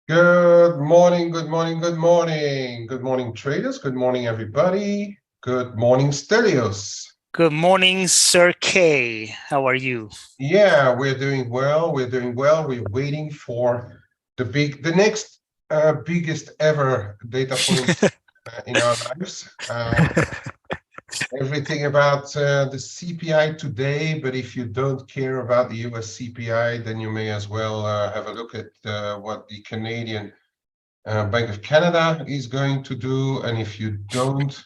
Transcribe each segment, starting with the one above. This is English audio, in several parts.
Good morning, good morning, good morning. Good morning, traders. Good morning, everybody. Good morning, Stelios. Good morning, Sir K. How are you? Yeah, we're doing well. We're doing well. We're waiting for the next biggest ever data point in our lives. Everything about the CPI today, but if you don't care about the US CPI, then you may as well have a look at what the Canadian Bank of Canada is going to do. And if you don't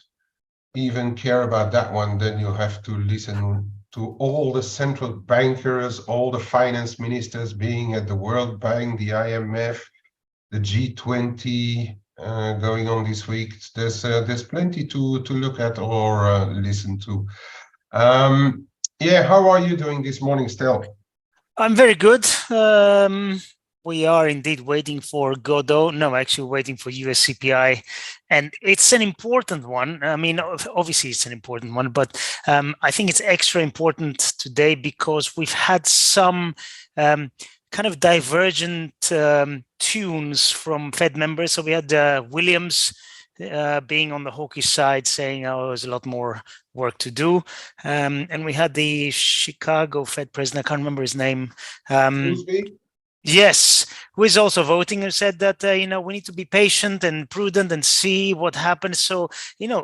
even care about that one, then you have to listen to all the central bankers, all the finance ministers being at the World Bank, the IMF, the G20 going on this week. There's plenty to look at or listen to. Yeah, how are you doing this morning, Stel? I'm very good. We are indeed waiting for Godot. No, actually waiting for US CPI. And it's an important one. I mean, obviously it's an important one, but I think it's extra important today because we've had some kind of divergent tunes from Fed members. So we had Williams being on the hawkish side saying, oh, there's a lot more work to do. And we had the Chicago Fed president, I can't remember his name. Yes, who is also voting and said that, we need to be patient and prudent and see what happens. So,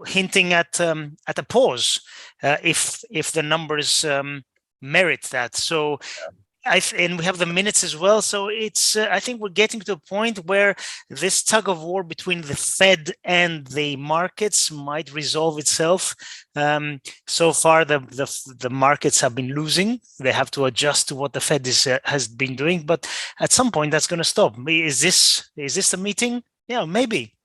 hinting at a pause if the numbers merit that. So and we have the minutes as well. So it's, I think we're getting to a point where this tug of war between the Fed and the markets might resolve itself. So far, the markets have been losing. They have to adjust to what the Fed has been doing. But at some point, that's going to stop. Is this a meeting? Yeah, maybe.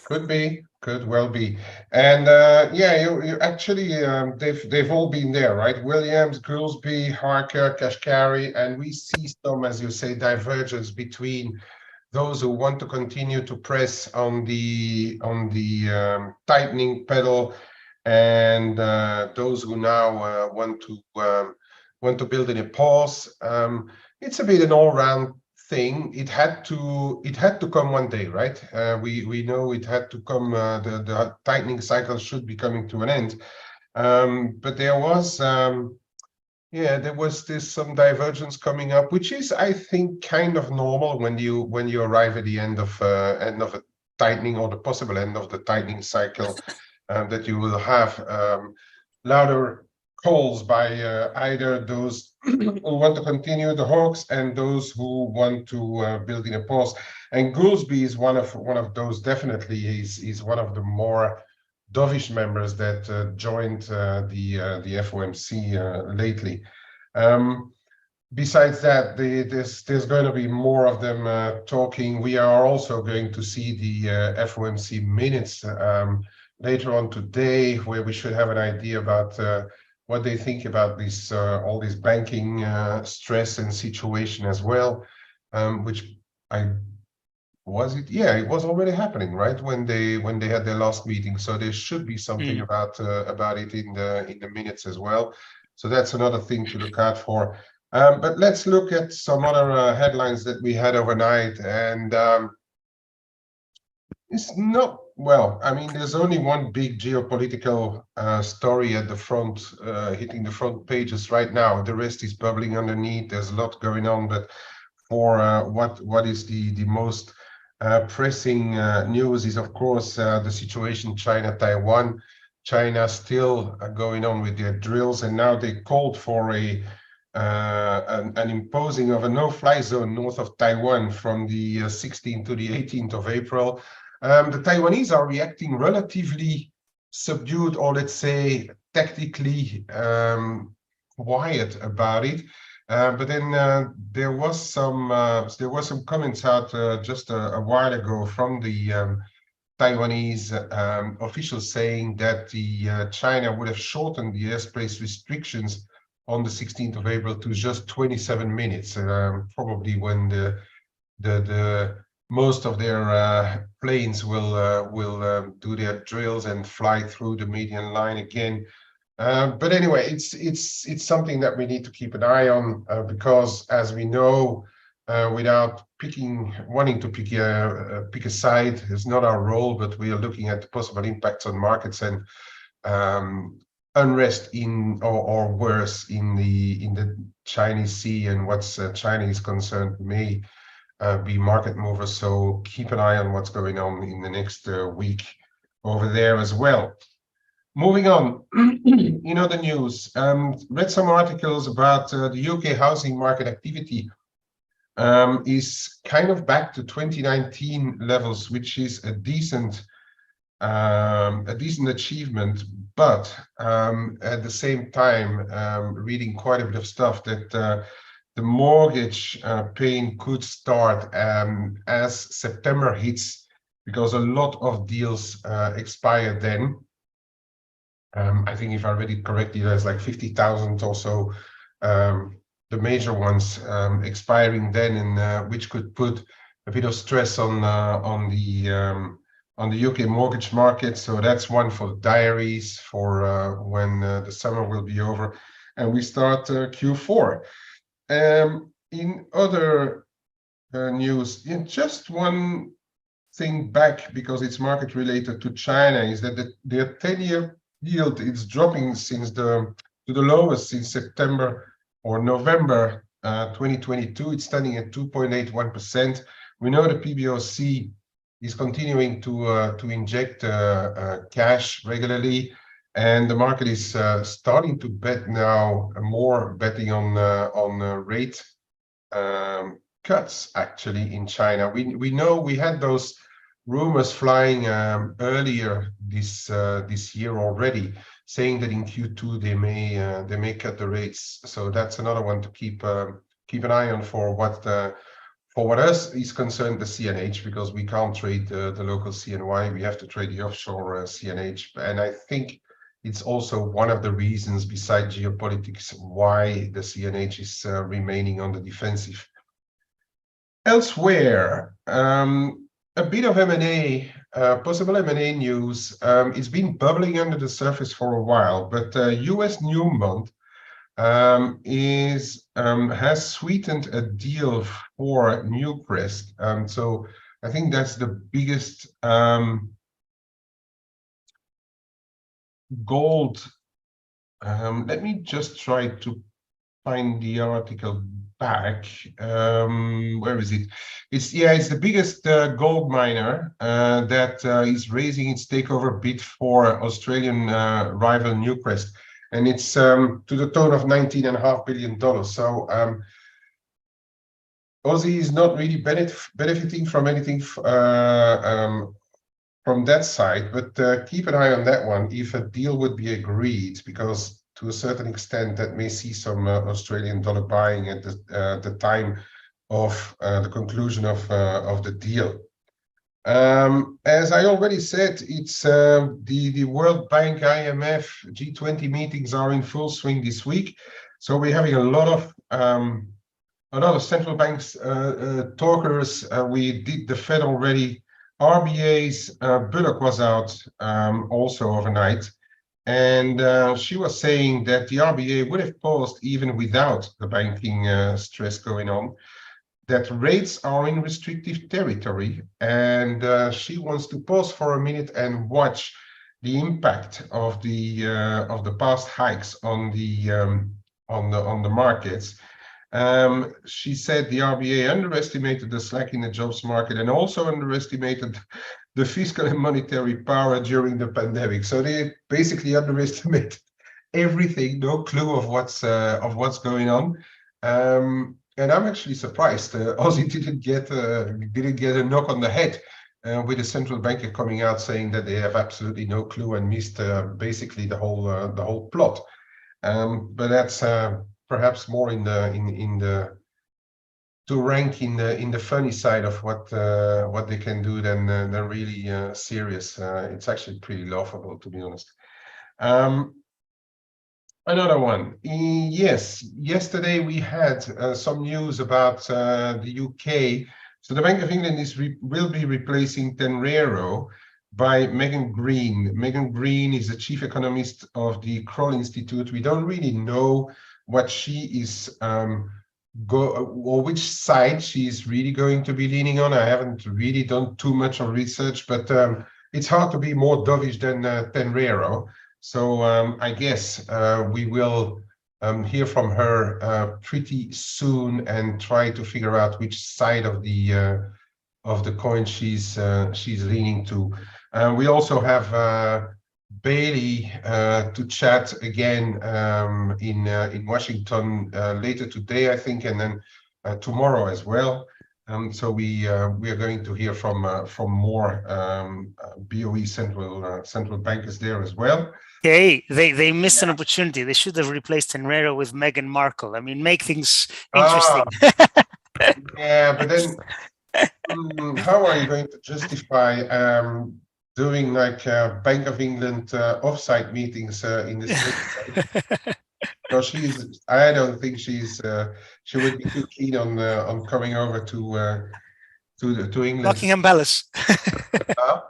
Could be, could well be. And yeah, you actually they've all been there, right? Williams, Goolsbee, Harker, Kashkari, and we see some, as you say, divergence between those who want to continue to press on the tightening pedal and those who now want to build in a pause. It's a bit an all-round thing. It had to come one day, right? We know it had to come. The tightening cycle should be coming to an end, but there was this some divergence coming up, which is, I think, kind of normal when you arrive at the end of a tightening or the possible end of the tightening cycle, that you will have louder calls by either those who want to continue the hawks and those who want to build in a pause. And Goolsbee is one of those. Definitely, he's one of the more dovish members that joined the FOMC lately. Besides that, there's going to be more of them talking. We are also going to see the FOMC minutes later on today, where we should have an idea about what they think about this all this banking stress and situation as well, which it was already happening, right, when they had their last meeting. So there should be something about it in the minutes as well. So that's another thing to look out for. But let's look at some other headlines that we had overnight, and it's not, well, I mean, there's only one big geopolitical story at the front, hitting the front pages right now. The rest is bubbling underneath. There's a lot going on, but for what is the most pressing news is, of course, the situation China-Taiwan. China still going on with their drills, and now they called for an imposing of a no-fly zone north of Taiwan from the 16th to the 18th of April. The Taiwanese are reacting relatively subdued, or let's say tactically quiet about it. But then there was some comments out just a while ago from the Taiwanese officials saying that the China would have shortened the airspace restrictions on the 16th of April to just 27 minutes, probably when the most of their planes will do their drills and fly through the median line again. But anyway, it's something that we need to keep an eye on because, as we know, without wanting to pick a side. It's not our role, but we are looking at the possible impacts on markets and unrest in or worse in the Chinese Sea, and what's China is concerned may be market movers. So keep an eye on what's going on in the next week over there as well. Moving on, in other news, read some articles about the UK housing market activity is kind of back to 2019 levels, which is a decent achievement. But at the same time, reading quite a bit of stuff that the mortgage pain could start as September hits, because a lot of deals expire then. I think if I read it correctly, there's like 50,000 or so, the major ones expiring then, and which could put a bit of stress on the UK mortgage market. So that's one for diaries for when the summer will be over and we start Q4. In other news, just one thing back, because it's market related to China, is that the 10-year yield is dropping since to the lowest since September or November 2022. It's standing at 2.81%. We know the PBOC is continuing to inject cash regularly, and the market is starting to bet now, more betting on rate cuts actually in China. We know we had those rumors flying earlier this year already, saying that in Q2 they may cut the rates. So that's another one to keep an eye on for what us is concerned, the CNH, because we can't trade the local CNY. We have to trade the offshore CNH, and I think it's also one of the reasons, besides geopolitics, why the CNH is remaining on the defensive. Elsewhere, a bit of M&A, possible M&A news. It's been bubbling under the surface for a while, but US Newmont has sweetened a deal for Newcrest. So I think that's the biggest gold. Let me just try to find the article back. Where is it? It's the biggest gold miner that is raising its takeover bid for Australian rival Newcrest, and it's to the tune of $19.5 billion. So Aussie is not really benefiting from anything from that side, but keep an eye on that one if a deal would be agreed, because to a certain extent that may see some Australian dollar buying at the time of the conclusion of the deal. As I already said, it's the World Bank, IMF, G20 meetings are in full swing this week. So we're having a lot of central banks talkers. We did the Fed already. RBA's Bullock was out also overnight, and she was saying that the RBA would have paused even without the banking stress going on, that rates are in restrictive territory, and she wants to pause for a minute and watch the impact of the past hikes on the markets. She said the RBA underestimated the slack in the jobs market and also underestimated the fiscal and monetary power during the pandemic. So they basically underestimated everything, no clue of what's going on. And I'm actually surprised Aussie didn't get a knock on the head with the central banker coming out saying that they have absolutely no clue and missed basically the whole plot. But that's perhaps more in the to rank in the funny side of what they can do than really serious. It's actually pretty laughable, to be honest. Another one. Yes, yesterday we had some news about the UK. So the Bank of England will be replacing Tenrero by Megan Green. Megan Green is the chief economist of the Kroll Institute. We don't really know what she is go, or which side she's really going to be leaning on. I haven't really done too much of research, but it's hard to be more dovish than Tenrero. So I guess we will hear from her pretty soon and try to figure out which side of the coin she's leaning to. We also have Bailey to chat again in Washington later today, I think, and then tomorrow as well. So we are going to hear from more BOE central bankers there as well. Okay, they missed an opportunity. They should have replaced Tenrero with Meghan Markle. I mean, make things interesting. Yeah, but then how are you going to justify doing like Bank of England offsite meetings in the States? No, I don't think she would be too keen on coming over to England. Buckingham Palace. Huh?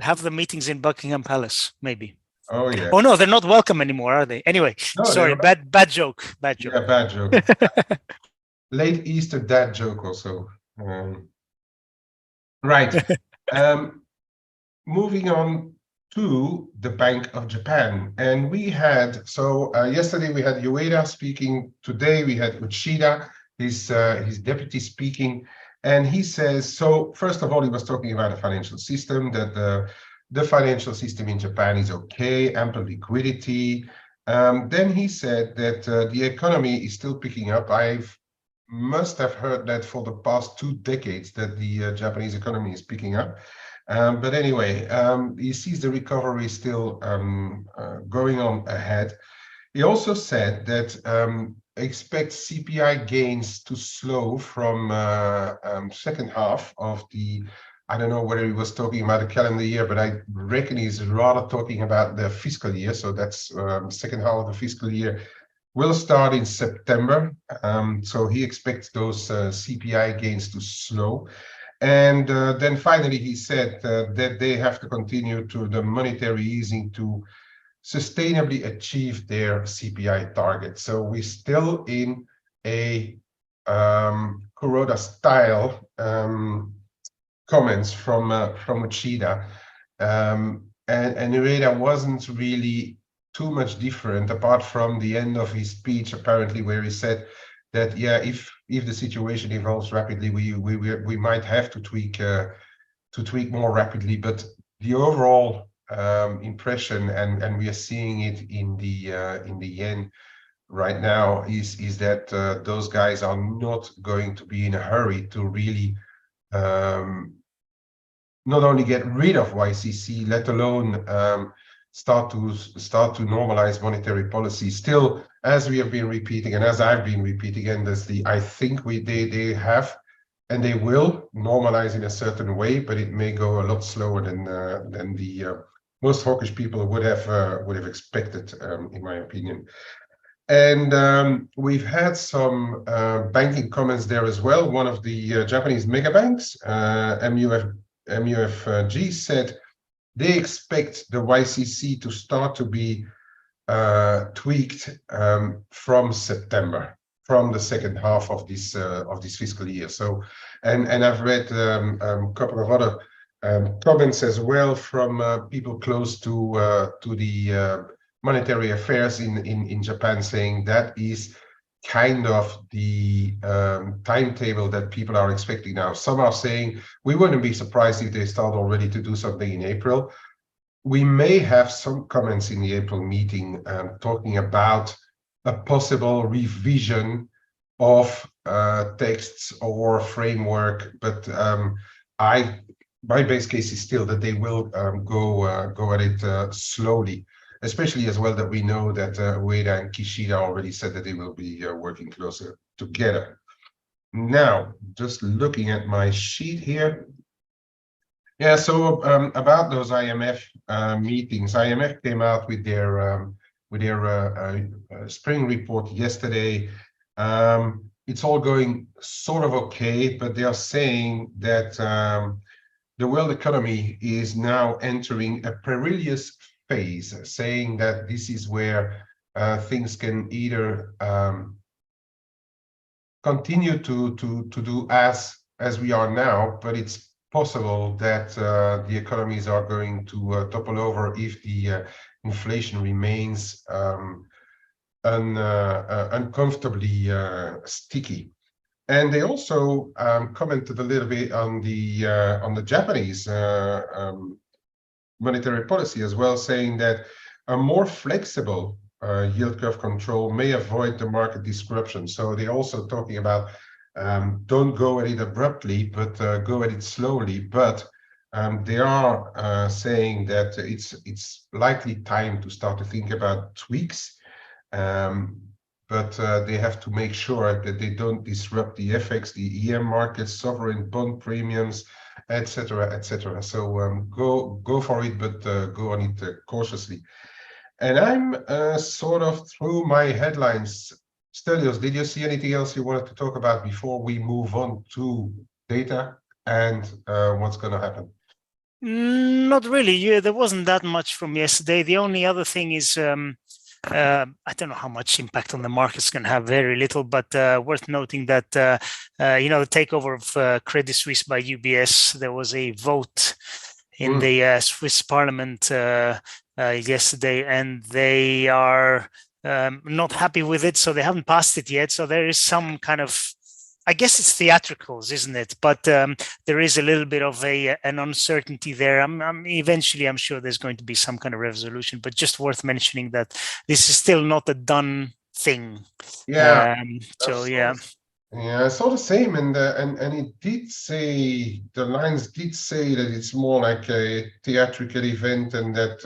Have the meetings in Buckingham Palace, maybe. Oh yeah. Oh no, they're not welcome anymore, are they? Anyway, No, sorry, bad joke. Bad joke. Yeah, bad joke. Late Easter dad joke also. Right. Moving on to the Bank of Japan. And we had, yesterday we had Uchida speaking. Today we had Uchida, his deputy speaking. And he says, so first of all, he was talking about the financial system, that the financial system in Japan is okay, ample liquidity. Then he said that the economy is still picking up. I must have heard that for the past 2 decades that the Japanese economy is picking up. But anyway, he sees the recovery still going on ahead. He also said that expect CPI gains to slow from second half of the, I don't know whether he was talking about the calendar year, but I reckon he's rather talking about the fiscal year. So that's second half of the fiscal year will start in September. So he expects those CPI gains to slow. And then finally, he said that they have to continue to the monetary easing to sustainably achieve their CPI target. So we're still in a Kuroda style comments from Uchida. And Ueda wasn't really too much different, apart from the end of his speech, apparently, where he said that, yeah, if the situation evolves rapidly, we might have to tweak more rapidly. But the overall impression, and we are seeing it in the yen right now, is that those guys are not going to be in a hurry to really not only get rid of YCC, let alone start to normalize monetary policy. Still, as we have been repeating, and as I've been repeating, and I think they have, and they will normalize in a certain way, but it may go a lot slower than the most hawkish people would have expected, in my opinion. And we've had some banking comments there as well. One of the Japanese mega banks, MUFG, said they expect the YCC to start to be tweaked from September, from the second half of this fiscal year. So, and I've read a couple of other comments as well from people close to the monetary affairs in Japan, saying that is kind of the timetable that people are expecting now. Some are saying we wouldn't be surprised if they start already to do something in April. We may have some comments in the April meeting talking about a possible revision of texts or framework, but my base case is still that they will go at it slowly, especially as well that we know that Ueda and Kishida already said that they will be working closer together. Now, just looking at my sheet here. Yeah, so about those IMF meetings, IMF came out with their spring report yesterday. It's all going sort of okay, but they are saying that the world economy is now entering a perilous phase, saying that this is where things can either continue to do as we are now, but it's possible that the economies are going to topple over if the inflation remains uncomfortably sticky. And they also commented a little bit on the Japanese monetary policy as well, saying that a more flexible yield curve control may avoid the market disruption. So they're also talking about don't go at it abruptly, but go at it slowly. But they are saying that it's likely time to start to think about tweaks. But they have to make sure that they don't disrupt the FX, the EM markets, sovereign bond premiums, etc., etc. So go for it, but go on it cautiously. And I'm sort of through my headlines. Stelios, did you see anything else you wanted to talk about before we move on to data and what's going to happen? Not really. Yeah, there wasn't that much from yesterday. The only other thing is I don't know how much impact on the markets can have, very little, but worth noting that, the takeover of Credit Suisse by UBS, there was a vote in the Swiss parliament yesterday, and they are not happy with it, so they haven't passed it yet. So there is some kind of, I guess it's theatricals, isn't it? But there is a little bit of an uncertainty there. Eventually, I'm sure there's going to be some kind of resolution, but just worth mentioning that this is still not a done thing. Yeah. So yeah. Yeah, I saw the same, and it did say, the lines did say that it's more like a theatrical event, and that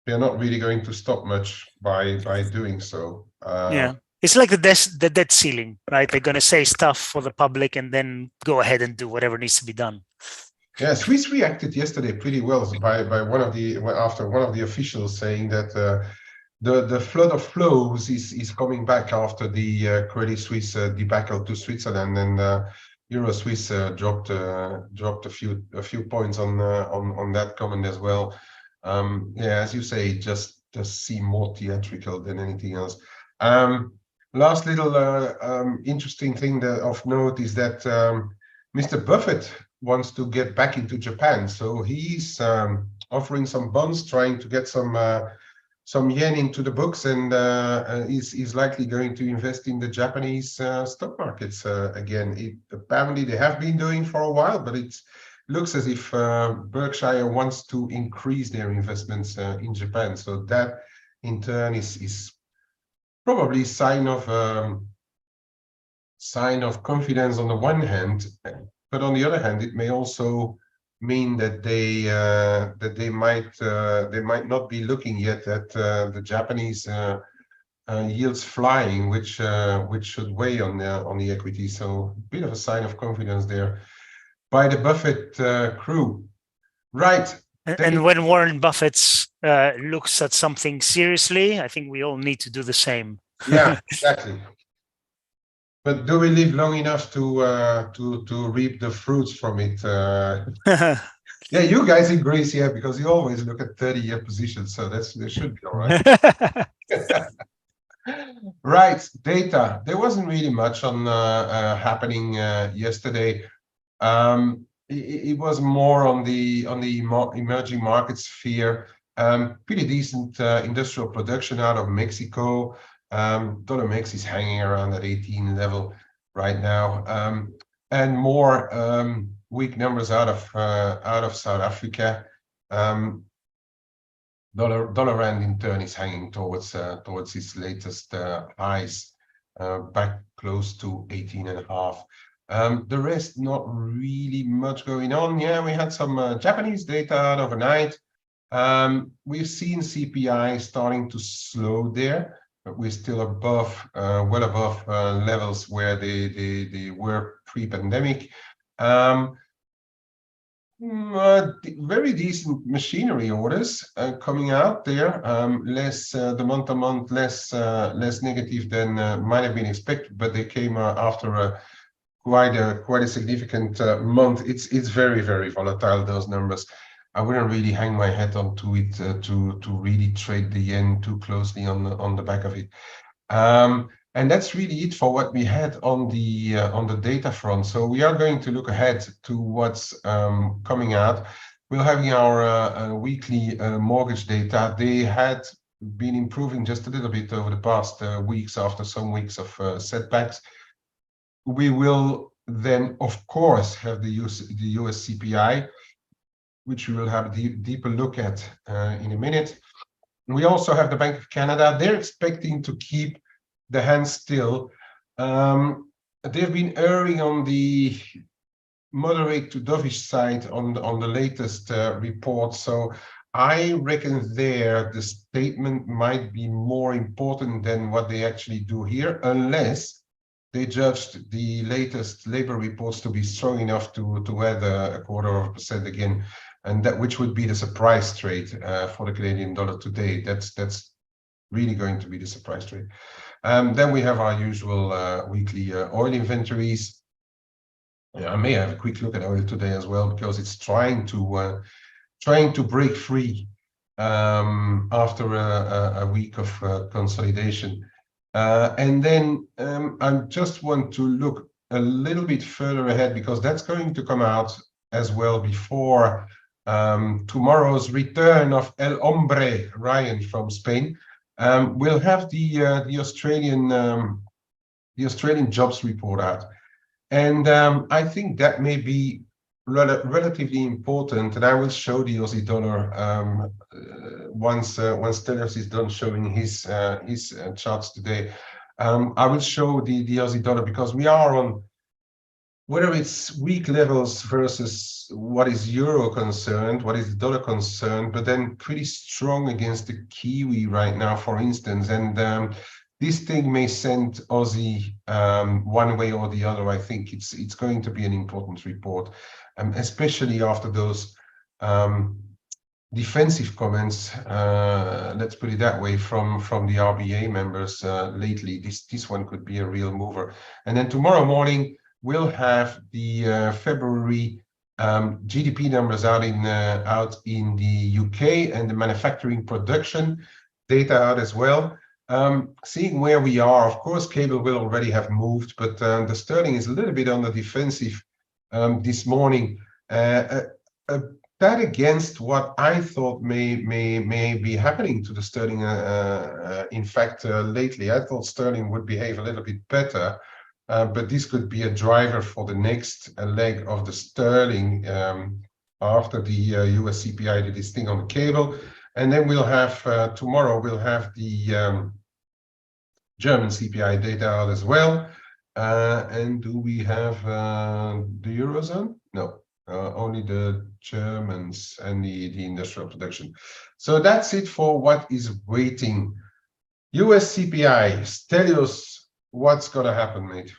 they're not really going to stop much by doing so. Yeah. It's like the debt ceiling, right? They're going to say stuff for the public and then go ahead and do whatever needs to be done. Yeah, Swiss reacted yesterday pretty well by after one of the officials saying that the flood of flows is coming back after the Credit Suisse debacle to Switzerland, and Euro Swiss dropped a few points on that comment as well. Yeah, as you say, just seem more theatrical than anything else. Last little interesting thing of note is that Mr. Buffett wants to get back into Japan, so he's offering some bonds, trying to get some yen into the books, and is likely going to invest in the Japanese stock markets again. Apparently they have been doing for a while, but it looks as if Berkshire wants to increase their investments in Japan. So that in turn is probably sign of confidence on the one hand, but on the other hand, it may also mean that they might not be looking yet at the Japanese yields flying, which should weigh on the equity. So a bit of a sign of confidence there by the Buffett crew, right? And when Warren Buffett looks at something seriously, I think we all need to do the same. Yeah, exactly. But do we live long enough to reap the fruits from it? Yeah, you guys in Greece, yeah, because you always look at 30-year positions, so that should be all right. Right, data. There wasn't really much on happening yesterday. It was more on the emerging market sphere. Pretty decent industrial production out of Mexico. Dollar Mex is hanging around that 18 level right now, and more weak numbers out of South Africa. Dollar rand in turn is hanging towards its latest highs, back close to 18.5. The rest, not really much going on. Yeah, we had some Japanese data out overnight. We've seen CPI starting to slow there, but we're still above, well above levels where they were pre-pandemic. Very decent machinery orders coming out there. Less the month-to-month, less negative than might have been expected, but they came after quite a significant month. It's very, very volatile, those numbers. I wouldn't really hang my hat onto it to really trade the yen too closely on the back of it. And that's really it for what we had on the data front. So we are going to look ahead to what's coming out. We're having our weekly mortgage data. They had been improving just a little bit over the past weeks after some weeks of setbacks. We will then, of course, have the US CPI, which we will have a deeper look at in a minute. We also have the Bank of Canada. They're expecting to keep the hands still. They've been erring on the moderate to dovish side on the latest report. So I reckon there the statement might be more important than what they actually do here, unless they judged the latest labor reports to be strong enough to add a 0.25% again, and that which would be the surprise trade for the Canadian dollar today. That's really going to be the surprise trade. Then we have our usual weekly oil inventories. I may have a quick look at oil today as well, because it's trying to break free after a week of consolidation. And then I just want to look a little bit further ahead, because that's going to come out as well before tomorrow's return of El Hombre, Ryan from Spain. We'll have the Australian jobs report out, and I think that may be relatively important. And I will show the Aussie dollar once Tellers is done showing his charts today. I will show the Aussie dollar, because we are on, whether it's weak levels versus what is euro concerned, what is the dollar concerned, but then pretty strong against the Kiwi right now, for instance. And this thing may send Aussie one way or the other. I think it's going to be an important report, especially after those defensive comments, let's put it that way, from the RBA members lately. This one could be a real mover. And then tomorrow morning, we'll have the February GDP numbers out in the UK, and the manufacturing production data out as well. Seeing where we are, of course, cable will already have moved, but the sterling is a little bit on the defensive this morning. That against what I thought may be happening to the sterling. In fact, lately I thought sterling would behave a little bit better. But this could be a driver for the next leg of the sterling after the US CPI did this thing on the cable. And then we'll have, tomorrow, we'll have the German CPI data out as well. And do we have the Eurozone? No, only the Germans and the industrial production. So that's it for what is waiting. US CPI, Stelios, what's going to happen, mate?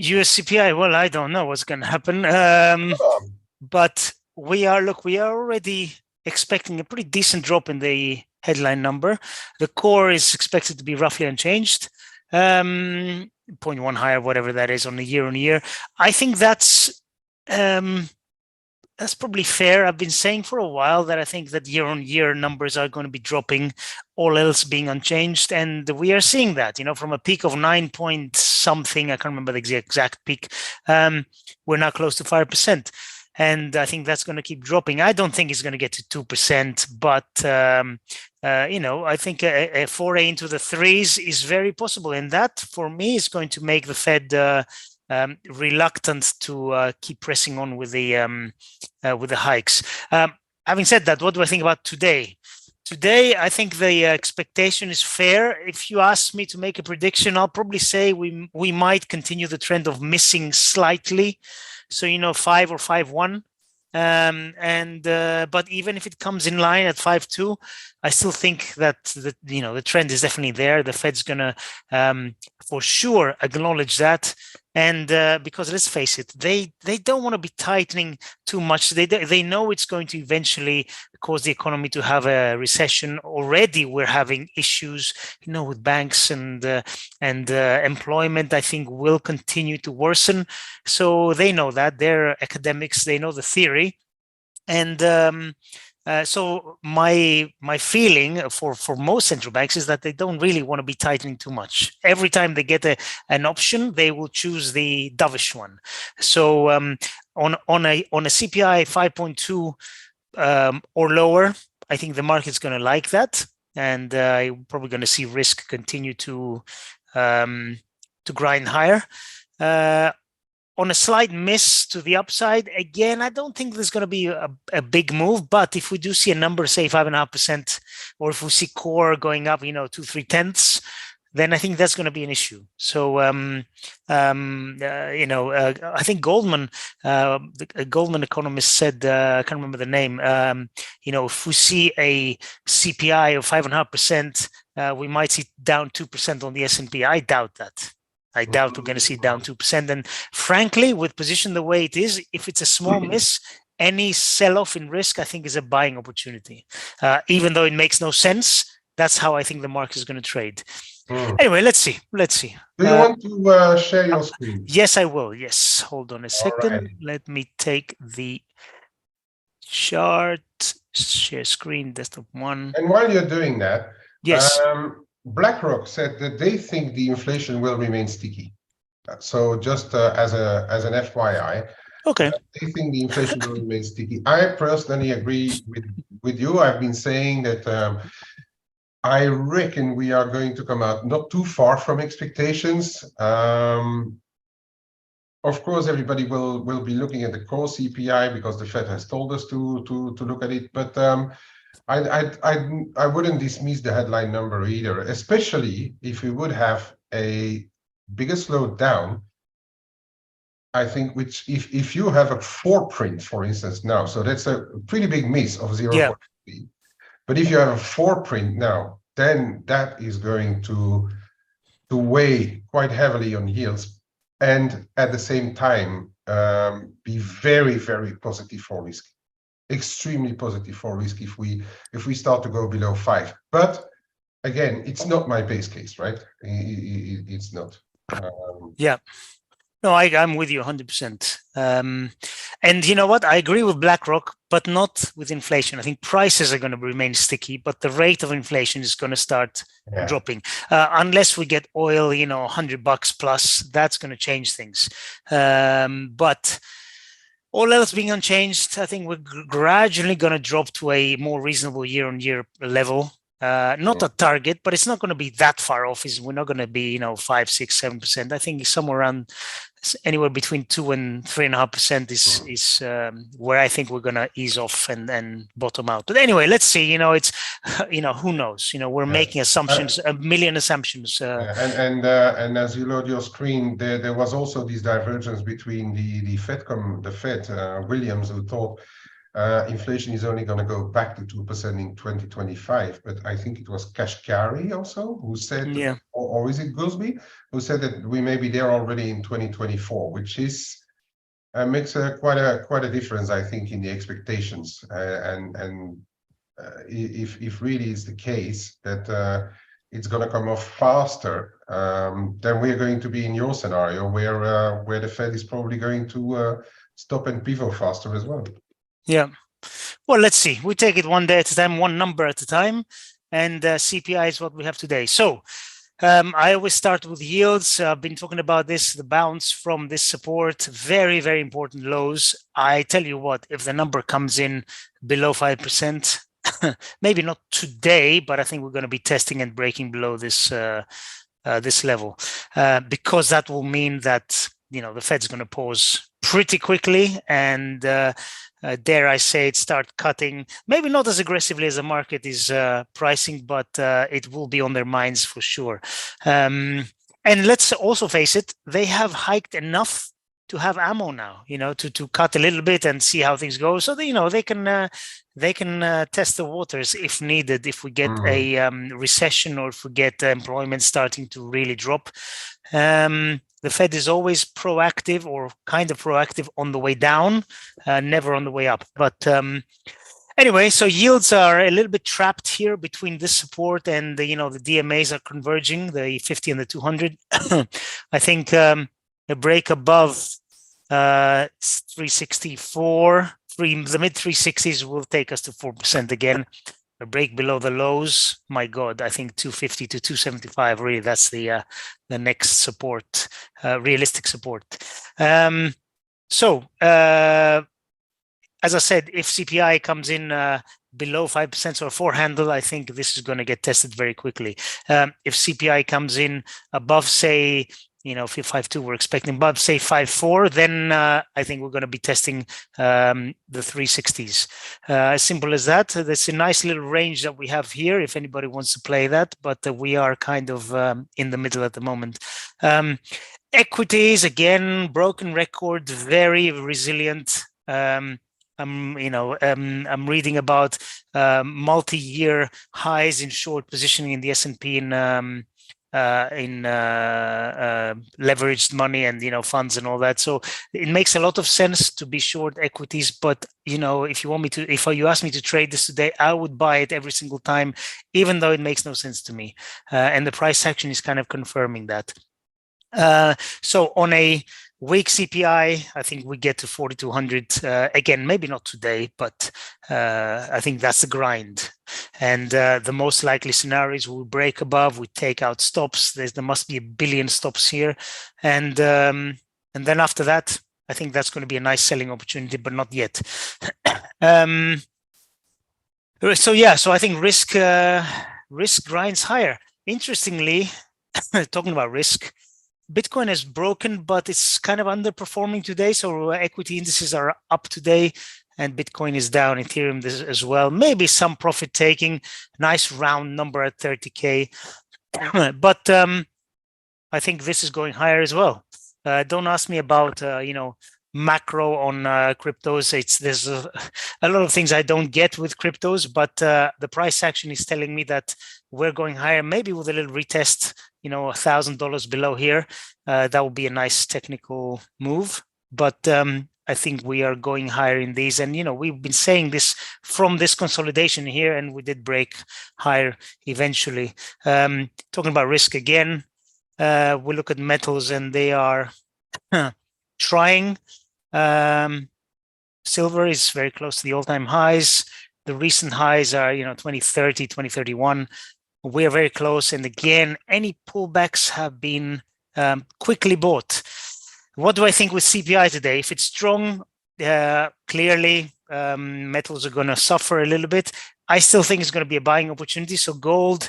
US CPI, well, I don't know what's going to happen. But we are already expecting a pretty decent drop in the headline number. The core is expected to be roughly unchanged, 0.1 higher, whatever that is, on the year on year. I think that's probably fair. I've been saying for a while that I think that year-on-year numbers are going to be dropping, all else being unchanged, and we are seeing that. From a peak of 9 point something, I can't remember the exact peak. We're now close to 5%, and I think that's going to keep dropping. I don't think it's going to get to 2%, but I think a foray into the threes is very possible, and that, for me, is going to make the Fed reluctant to keep pressing on with the hikes. Having said that, what do I think about today? Today, I think the expectation is fair. If you ask me to make a prediction, I'll probably say we might continue the trend of missing slightly. So 5 or 5.1. But even if it comes in line at 5.2, I still think that the trend is definitely there. The Fed's gonna for sure acknowledge that, and because let's face it, they don't want to be tightening too much. They know it's going to eventually cause the economy to have a recession. Already we're having issues, with banks and employment. I think will continue to worsen. So they know that. They're academics. They know the theory. And So my feeling for most central banks is that they don't really want to be tightening too much. Every time they get an option, they will choose the dovish one. So on a CPI 5.2 or lower, I think the market's going to like that, and you're probably going to see risk continue to grind higher. On a slight miss to the upside, again, I don't think there's going to be a big move. But if we do see a number, say 5.5%, or if we see core going up, 2-3 tenths, then I think that's going to be an issue. So, I think Goldman, a Goldman economist said, I can't remember the name, if we see a CPI of 5.5%, we might see down 2% on the S&P. I doubt that. I doubt we're going to see down 2%. And frankly, with position the way it is, if it's a small miss, any sell-off in risk, I think, is a buying opportunity. Even though it makes no sense, that's how I think the market is going to trade. Anyway, let's see. Do you want to share your screen? Yes, I will. Yes. Hold on a second. Right. Let me take the chart. Share screen, desktop 1. And while you're doing that, yes. BlackRock said that they think the inflation will remain sticky. So just as an FYI, okay, they think the inflation will remain sticky. I personally agree with you. I've been saying that I reckon we are going to come out not too far from expectations. Of course, everybody will be looking at the core CPI because the Fed has told us to look at it, but I wouldn't dismiss the headline number either, especially if we would have a bigger slowdown. I think if you have a 4 print, for instance, now, so that's a pretty big miss of 0.3. Yeah. But if you have a 4 print now, then that is going to weigh quite heavily on yields, and at the same time be very, very positive for risk. Extremely positive for risk if we start to go below 5. But again, it's not my base case, right? It's not. Yeah. No, I'm with you 100%. And you know what? I agree with BlackRock, but not with inflation. I think prices are going to remain sticky, but the rate of inflation is going to start dropping. Unless we get oil, $100 plus, that's going to change things. But all else being unchanged, I think we're gradually going to drop to a more reasonable year-on-year level. Not a target, but it's not going to be that far off. We're not going to be, 5, 6, 7%. I think somewhere around anywhere between 2 and 3.5% is where I think we're going to ease off and bottom out. But anyway, let's see. It's who knows? We're making assumptions, a million assumptions. And as you load your screen, there was also this divergence between the Fed Williams, who thought inflation is only going to go back to 2% in 2025, but I think it was Kashkari also who said, or is it Gosby, who said that we may be there already in 2024, which is makes quite a difference, I think, in the expectations. And if really is the case that it's going to come off faster, then we're going to be in your scenario where the Fed is probably going to stop and pivot faster as well. Yeah. Well, let's see. We take it one day at a time, one number at a time, and CPI is what we have today. So I always start with yields. I've been talking about this, the bounce from this support, very, very important lows. I tell you what, if the number comes in below 5%, maybe not today, but I think we're going to be testing and breaking below this this level, because that will mean that the Fed's going to pause pretty quickly, and dare I say it, start cutting, maybe not as aggressively as the market is pricing, but it will be on their minds for sure. And let's also face it, they have hiked enough to have ammo now, to cut a little bit and see how things go. So they can test the waters if needed, if we get a recession, or if we get employment starting to really drop. The Fed is always proactive, or kind of proactive, on the way down, never on the way up. But anyway, so yields are a little bit trapped here between this support and the DMAs are converging, the 50 and the 200. I think a break above 364 the mid 360s will take us to 4% again. A break below the lows, my God, I think 250 to 275. Really, that's the next support, realistic support. So as I said, if CPI comes in below 5% or 4 handle, I think this is going to get tested very quickly. If CPI comes in above, say, if 5.2 we're expecting above, say 5.4, then I think we're going to be testing the 360s. As simple as that. There's a nice little range that we have here if anybody wants to play that, but we are kind of in the middle at the moment. Equities, again, broken record, very resilient. I'm reading about multi-year highs in short positioning in the S&P in leveraged money and funds and all that. So it makes a lot of sense to be short equities. But if you ask me to trade this today, I would buy it every single time, even though it makes no sense to me. And the price action is kind of confirming that. So on a weak CPI, I think we get to 4,200 again. Maybe not today, but I think that's the grind. And the most likely scenarios will break above. We take out stops. There must be 1 billion stops here, and then after that, I think that's going to be a nice selling opportunity, but not yet. So I think risk grinds higher. Interestingly, talking about risk, Bitcoin has broken, but it's kind of underperforming today. So equity indices are up today and Bitcoin is down, Ethereum as well. Maybe some profit taking, nice round number at 30K. But I think this is going higher as well. Don't ask me about, macro on cryptos. There's a lot of things I don't get with cryptos, but the price action is telling me that we're going higher, maybe with a little retest, $1,000 below here. That would be a nice technical move. But I think we are going higher in these. And, we've been saying this from this consolidation here, and we did break higher eventually. Talking about risk again, we look at metals and they are trying. Silver is very close to the all-time highs. The recent highs are, 2030, 2031. We are very close. And again, any pullbacks have been quickly bought. What do I think with CPI today? If it's strong, clearly metals are going to suffer a little bit. I still think it's going to be a buying opportunity. So gold,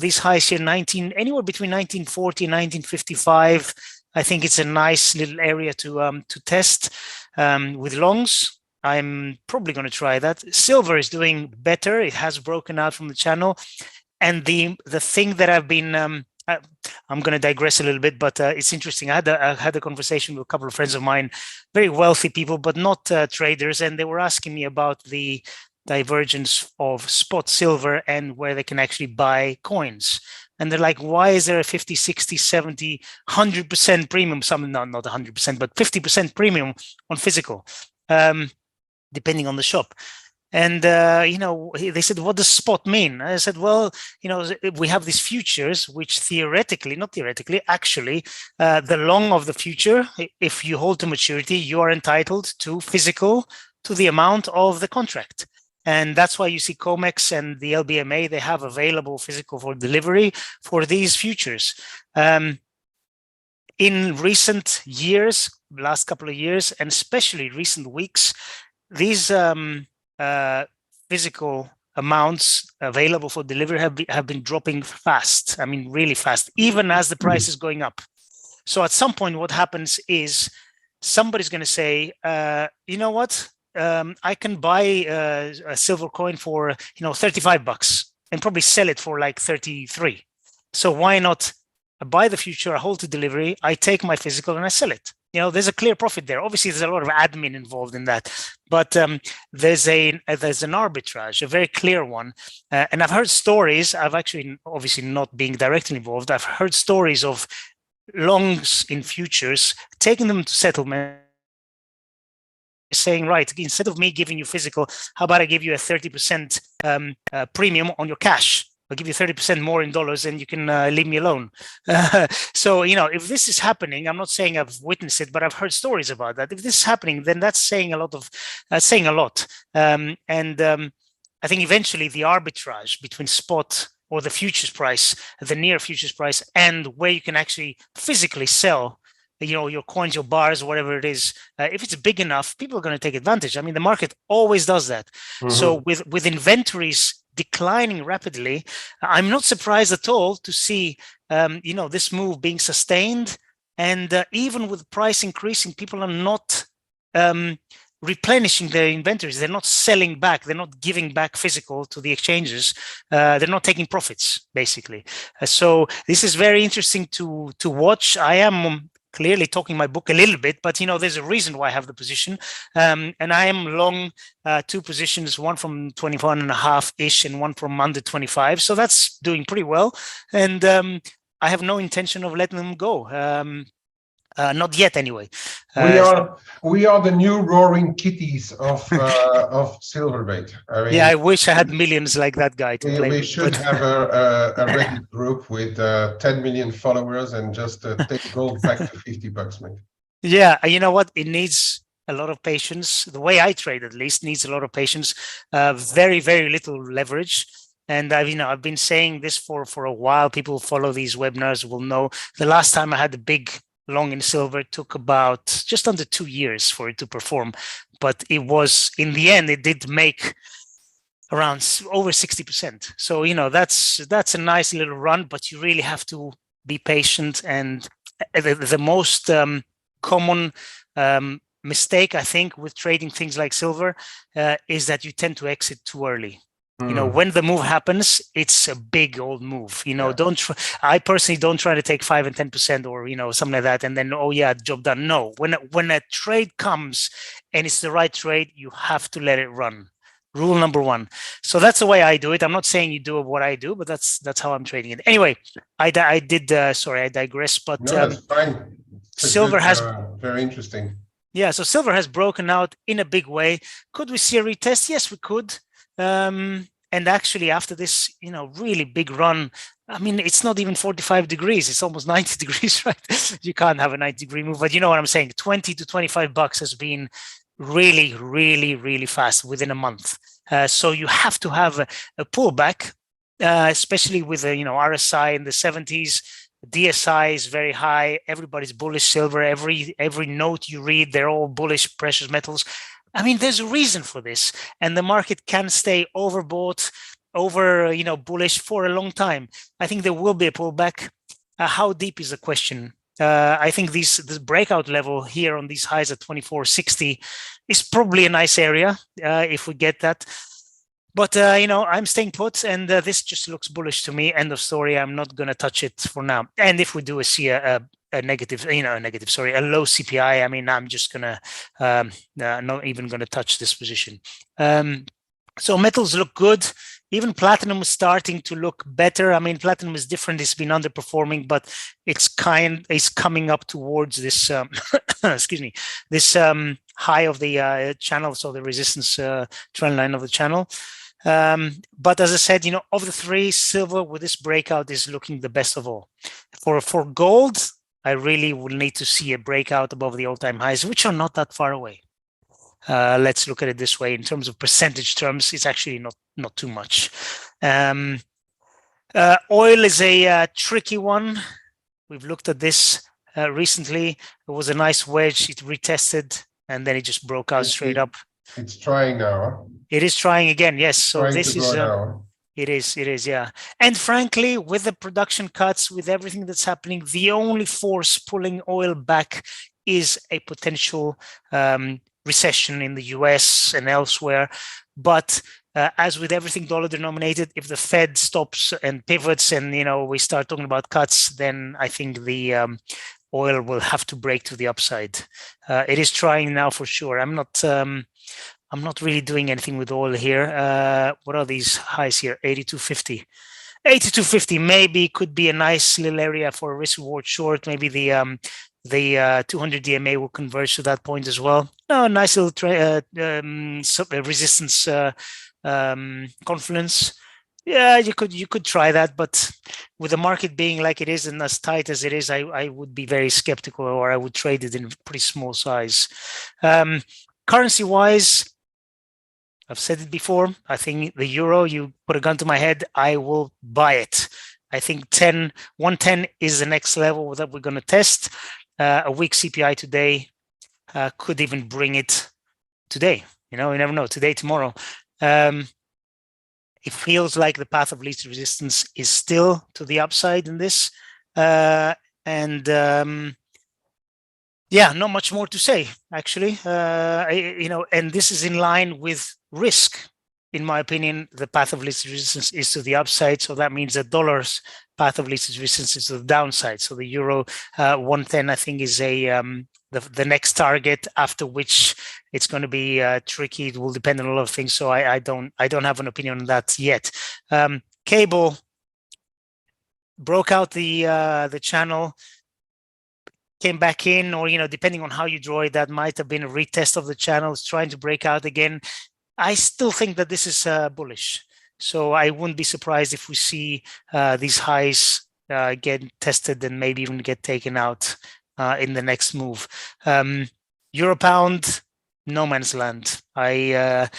these highs here, anywhere between 1940 and 1955. I think it's a nice little area to test with longs. I'm probably going to try that. Silver is doing better. It has broken out from the channel. And the thing that I've been, I'm going to digress a little bit, but it's interesting. I had a conversation with a couple of friends of mine, very wealthy people, but not traders. And they were asking me about the divergence of spot silver and where they can actually buy coins. And they're like, why is there a 50, 60, 70, 100% premium? Some, not 100%, but 50% premium on physical, depending on the shop. And, they said, what does spot mean? I said, well, we have these futures, which actually, the long of the future, if you hold to maturity, you are entitled to physical to the amount of the contract. And that's why you see COMEX and the LBMA, they have available physical for delivery for these futures. In recent years, last couple of years, and especially recent weeks, these physical amounts available for delivery have been dropping fast. I mean, really fast, even as the price is going up. So at some point, what happens is somebody's going to say, you know what? I can buy a silver coin for, $35 and probably sell it for like 33. So why not buy the future, I hold to delivery, I take my physical and I sell it. There's a clear profit there. Obviously, there's a lot of admin involved in that, but there's an arbitrage, a very clear one. And I've heard stories. I've actually, obviously not being directly involved, I've heard stories of longs in futures, taking them to settlement, saying, right, instead of me giving you physical, how about I give you a 30% premium on your cash? I'll give you 30% more in dollars and you can leave me alone. So, if this is happening, I'm not saying I've witnessed it, but I've heard stories about that. If this is happening, then that's saying a lot. I think eventually the arbitrage between spot or the futures price, the near futures price, and where you can actually physically sell your coins, your bars, whatever it is, if it's big enough, people are going to take advantage. I mean, the market always does that. So with inventories declining rapidly, I'm not surprised at all to see this move being sustained, and even with price increasing, people are not replenishing their inventories. They're not selling back. They're not giving back physical to the exchanges. They're not taking profits, basically. So this is very interesting to watch. I am clearly talking my book a little bit, but there's a reason why I have the position, and I am long 2 positions, one from 21.5-ish and one from under 25. So that's doing pretty well, and I have no intention of letting them go. Not yet, anyway. We are the new roaring kitties of Silverbait. I wish I had millions like that guy to play with. We should have a Reddit group with 10 million followers and just take gold back to $50, mate. Yeah, you know what? It needs a lot of patience. The way I trade, at least, needs a lot of patience. Very, very little leverage. And I've been saying this for a while. People who follow these webinars will know the last time I had a big long in silver took about just under 2 years for it to perform, but it was, in the end, it did make around over 60%. So that's a nice little run, but you really have to be patient. And the most common mistake, I think, with trading things like silver is that you tend to exit too early. When the move happens, it's a big old move. I personally don't try to take 5 and 10% or something like that, and then job done. No, when a trade comes and it's the right trade, you have to let it run. Rule number 1. So that's the way I do it. I'm not saying you do what I do, but that's how I'm trading it. Anyway, I digress. But no, that's fine. Silver has very interesting. Yeah, so silver has broken out in a big way. Could we see a retest? Yes, we could. And actually, after this, really big run, I mean, it's not even 45 degrees. It's almost 90 degrees, right? You can't have a 90-degree move, but you know what I'm saying? 20 to 25 bucks has been really, really, really fast within a month. So you have to have a pullback, especially with RSI in the 70s. DSI is very high. Everybody's bullish silver. Every note you read, they're all bullish precious metals. I mean, there's a reason for this, and the market can stay overbought, bullish for a long time. I think there will be a pullback. How deep is the question? I think this breakout level here on these highs at 2460 is probably a nice area if we get that. But I'm staying put, and this just looks bullish to me. End of story. I'm not going to touch it for now. And if we do see a low CPI, I mean, I'm just gonna not even gonna touch this position. So metals look good. Even platinum is starting to look better. I mean, platinum is different. It's been underperforming, but it's coming up towards this excuse me, this high of the channel, so the resistance trend line of the channel. But as I said, of the 3, silver with this breakout is looking the best of all. For gold, I really will need to see a breakout above the all-time highs, which are not that far away. Let's look at it this way. In terms of percentage terms, it's actually not too much. Oil is a tricky one. We've looked at this recently. It was a nice wedge. It retested, and then it just broke out straight up. It's trying now. Huh? It is trying again, yes. So this is... It is, yeah. And frankly, with the production cuts, with everything that's happening, the only force pulling oil back is a potential recession in the US and elsewhere. But as with everything dollar denominated, if the Fed stops and pivots and, we start talking about cuts, then I think the oil will have to break to the upside. It is trying now for sure. I'm not really doing anything with oil here. What are these highs here? 82.50. 82.50 maybe could be a nice little area for a risk reward short. Maybe the 200 DMA will converge to that point as well. No, nice little resistance confluence. Yeah, you could try that, but with the market being like it is and as tight as it is, I would be very skeptical, or I would trade it in pretty small size. Currency wise, I've said it before. I think the euro, you put a gun to my head, I will buy it. I think 110 is the next level that we're going to test. A weak CPI today could even bring it today. You never know. Today, tomorrow. It feels like the path of least resistance is still to the upside in this. And yeah, not much more to say, actually. And this is in line with risk. In my opinion, the path of least resistance is to the upside. So that means the dollar's path of least resistance is to the downside. So the euro 110, I think, is the next target, after which it's going to be tricky. It will depend on a lot of things. So I don't have an opinion on that yet. Cable broke out the channel, came back in, or depending on how you draw it, that might have been a retest of the channel. It's trying to break out again. I still think that this is bullish, so I wouldn't be surprised if we see these highs get tested and maybe even get taken out in the next move. Euro pound, no man's land. I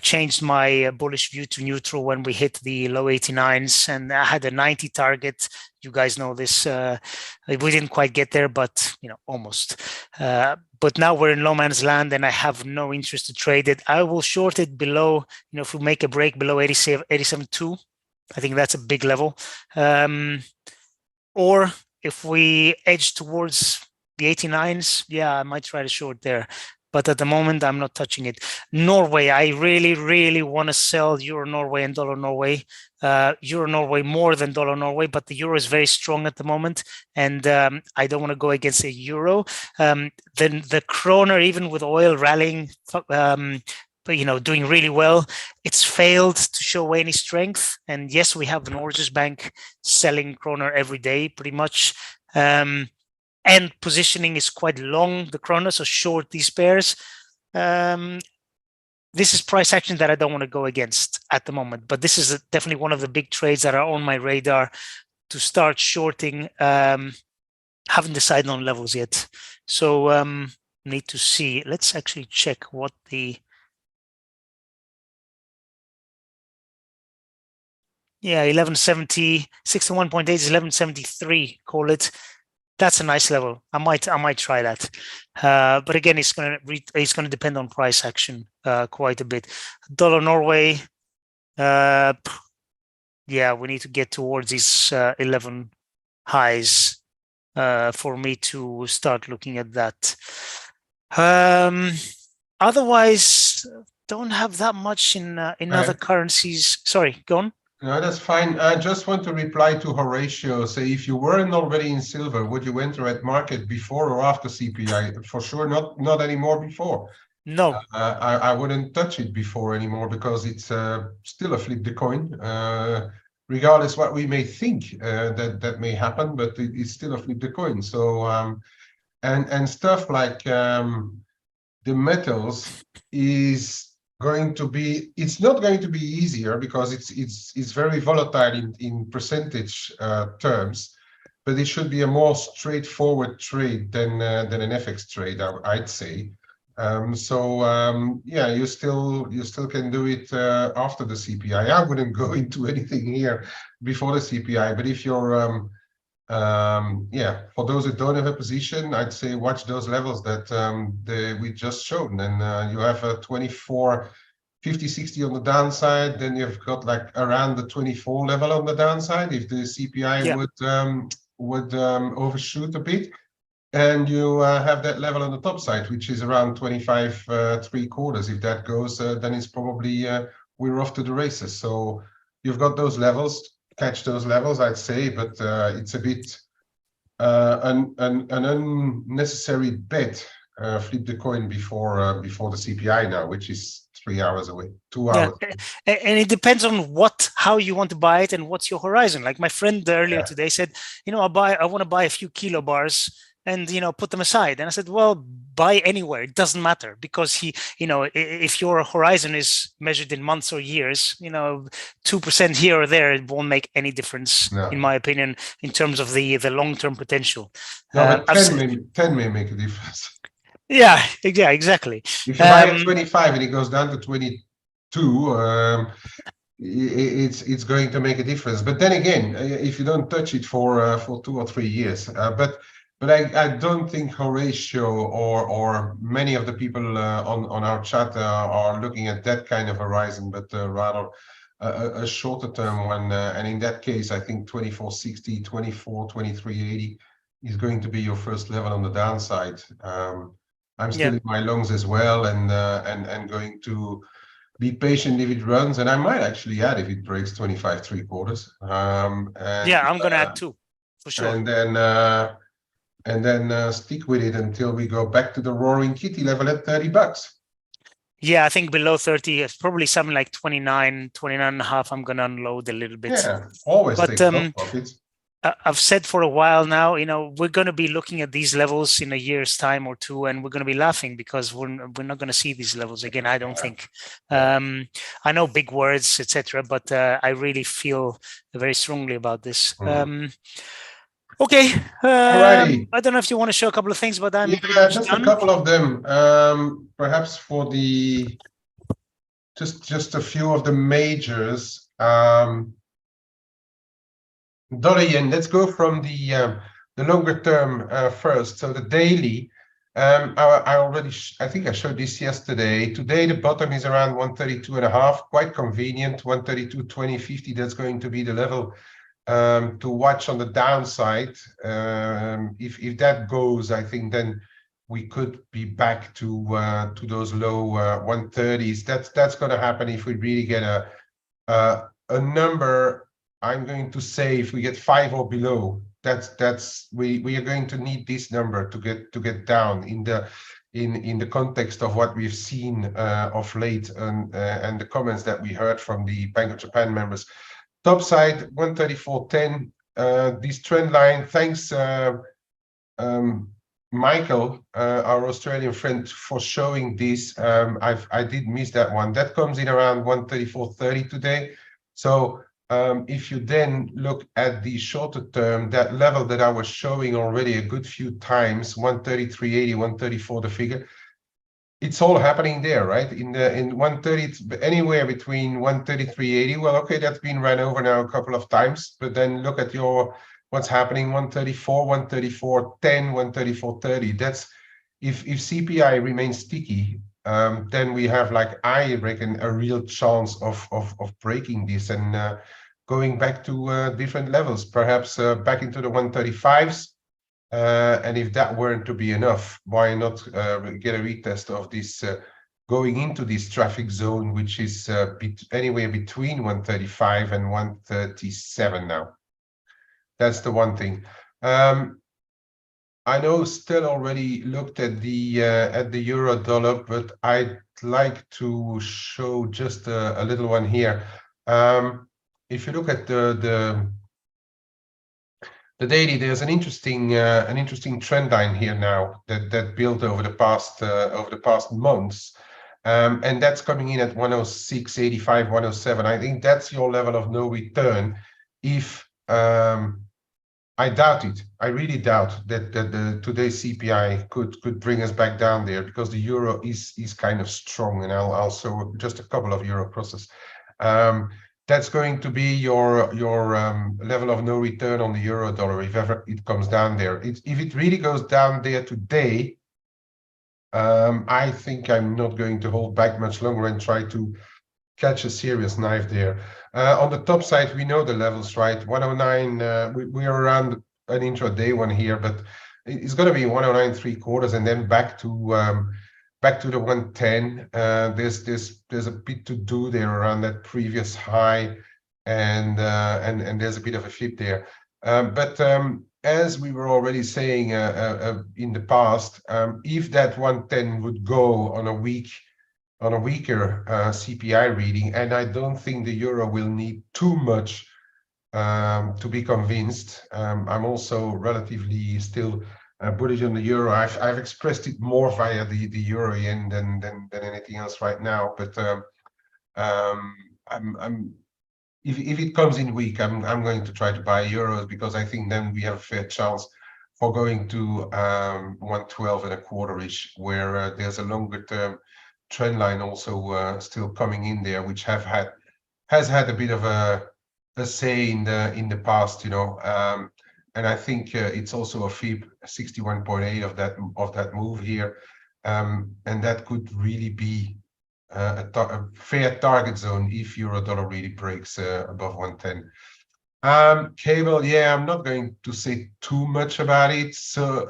changed my bullish view to neutral when we hit the low 89s, and I had a 90 target. You guys know this. We didn't quite get there, but almost. But now we're in low man's land, and I have no interest to trade it. I will short it below. If we make a break below 87.2, I think that's a big level. Or if we edge towards the 89s, yeah, I might try to short there. But at the moment, I'm not touching it. Norway, I really, really want to sell Euro Norway and Dollar Norway. Euro Norway more than Dollar Norway, but the Euro is very strong at the moment, and I don't want to go against a Euro. Then the kroner, even with oil rallying, doing really well, it's failed to show any strength. And yes, we have the Norges Bank selling kroner every day, pretty much. And positioning is quite long, the kroner, so short these pairs. This is price action that I don't want to go against at the moment, but this is definitely one of the big trades that are on my radar to start shorting. Haven't decided on levels yet, so need to see. Let's actually check what the 1170, 61.8 is 1173, call it. That's a nice level. I might try that, but again, it's going to depend on price action quite a bit. Dollar Norway, yeah, we need to get towards these 11 highs for me to start looking at that. Otherwise, don't have that much in other currencies. Sorry, go on. No, that's fine. I just want to reply to Horatio. Say, if you weren't already in silver, would you enter at market before or after CPI? For sure, not anymore before. No. I wouldn't touch it before anymore, because it's still a flip the coin. Regardless what we may think that may happen, but it's still a flip the coin. So and stuff like the metals is going to be, it's not going to be easier, because it's very volatile in percentage terms, but it should be a more straightforward trade than an FX trade, I'd say. Yeah, you still can do it after the CPI. I wouldn't go into anything here before the CPI, but if you're yeah, for those that don't have a position, I'd say watch those levels that we just shown. And you have a 24, 50, 60 on the downside, then you've got like around the 24 level on the downside if the CPI would overshoot a bit. And you have that level on the top side, which is around 25 3/4. If that goes, then it's probably we're off to the races. So you've got those levels. Catch those levels, I'd say, but it's a bit an unnecessary bet. Flip the coin before the CPI now, which is 3 hours away, 2 hours. Yeah. And it depends on how you want to buy it and what's your horizon. Like my friend earlier today said, I want to buy a few kilo bars. and put them aside. And I said, well, buy anywhere, it doesn't matter, because if your horizon is measured in months or years, 2% here or there, it won't make any difference, in my opinion, in terms of the long-term potential. No, but 10 may make a difference. Yeah, exactly. If you buy at 25 and it goes down to 22, it's going to make a difference. But then again, if you don't touch it for 2 or 3 years, but I don't think Horatio or many of the people on our chat are looking at that kind of horizon, but rather a shorter term one. And in that case, I think 2460, 2380 is going to be your first level on the downside. I'm still in my longs as well, and going to be patient if it runs, and I might actually add if it breaks 25 3/4. I'm gonna add too, for sure. And then stick with it until we go back to the Roaring Kitty level at $30. Yeah, I think below 30, it's probably something like 29 and a half. I'm gonna unload a little bit. Yeah, always take some profits. I've said for a while now, we're going to be looking at these levels in a year's time or two, and we're going to be laughing because we're not going to see these levels again, I don't think. I know big words, etc., but I really feel very strongly about this. Okay. Alrighty. I don't know if you want to show a couple of things, but I'm just done. A couple of them. Perhaps for the just a few of the majors. Dollar yen. Let's go from the longer term first. So the daily. I think I showed this yesterday. Today the bottom is around 132.5. Quite convenient. 132.20.50. That's going to be the level to watch on the downside. If that goes, I think then we could be back to those low 130s. That's going to happen if we really get a number. I'm going to say if we get 5 or below, we are going to need this number to get down in the context of what we've seen of late and the comments that we heard from the Bank of Japan members. Top side 134.10. This trend line. Thanks, Michael, our Australian friend, for showing this. I did miss that one. That comes in around 134.30 today. So if you then look at the shorter term, that level that I was showing already a good few times, 133.80, 134, the figure, it's all happening there, right? In 130, it's anywhere between 133.80. Well, okay, that's been run over now a couple of times, but then look at what's happening, 134, 134.10, 134.30. That's if CPI remains sticky, then we have, like, I reckon, a real chance of breaking this and going back to different levels, perhaps back into the 135s. And if that weren't to be enough, why not get a retest of this going into this traffic zone, which is anywhere between 135 and 137 now. That's the one thing. I know Stel already looked at the euro dollar, but I'd like to show just a little one here. If you look at the daily, there's an interesting trend line here now that built over the past months, and that's coming in at 106.85, 107. I think that's your level of no return. If I doubt it. I really doubt that today's CPI could bring us back down there, because the euro is kind of strong, and I'll also just a couple of euro crosses. That's going to be your level of no return on the euro dollar if ever it comes down there. If it really goes down there today, I think I'm not going to hold back much longer and try to catch a serious knife there. On the top side, we know the levels, right? 109. We are around an intraday one here, but it's going to be 109.75, and then back to the 110. There's a bit to do there around that previous high, and there's a bit of a flip there. But as we were already saying in the past, if that 110 would go on a weaker CPI reading, and I don't think the euro will need too much to be convinced. I'm also relatively still bullish on the euro. I've expressed it more via the euro yen than anything else right now. But I'm if it comes in weak, I'm going to try to buy euros, because I think then we have a fair chance for going to 112 and a quarter-ish, where there's a longer term trend line also still coming in there, which has had a bit of a say in the past, you know. And I think it's also a FIB 61.8 of that move here, and that could really be a fair target zone if euro dollar really breaks above 110. Cable, yeah, I'm not going to say too much about it. So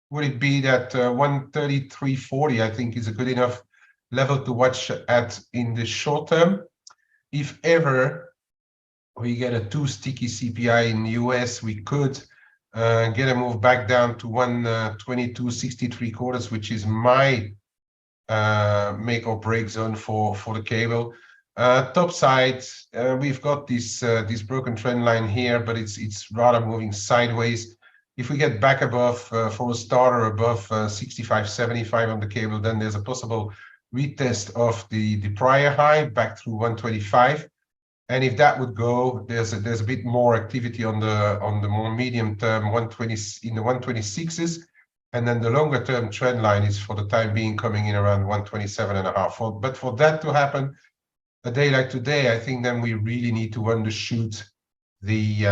would it be that 133.40, I think, is a good enough level to watch at in the short term? If ever we get a too sticky CPI in the US, we could get a move back down to 122.63 quarters, which is my make or break zone for the cable. Top side, we've got this broken trend line here, but it's rather moving sideways. If we get back above, for a starter, above 65.75 on the cable, then there's a possible retest of the prior high back through 125. And if that would go, there's a bit more activity on the more medium term 120 in the 126s. And then the longer term trend line is for the time being coming in around 127.5. But for that to happen, a day like today, I think then we really need to undershoot the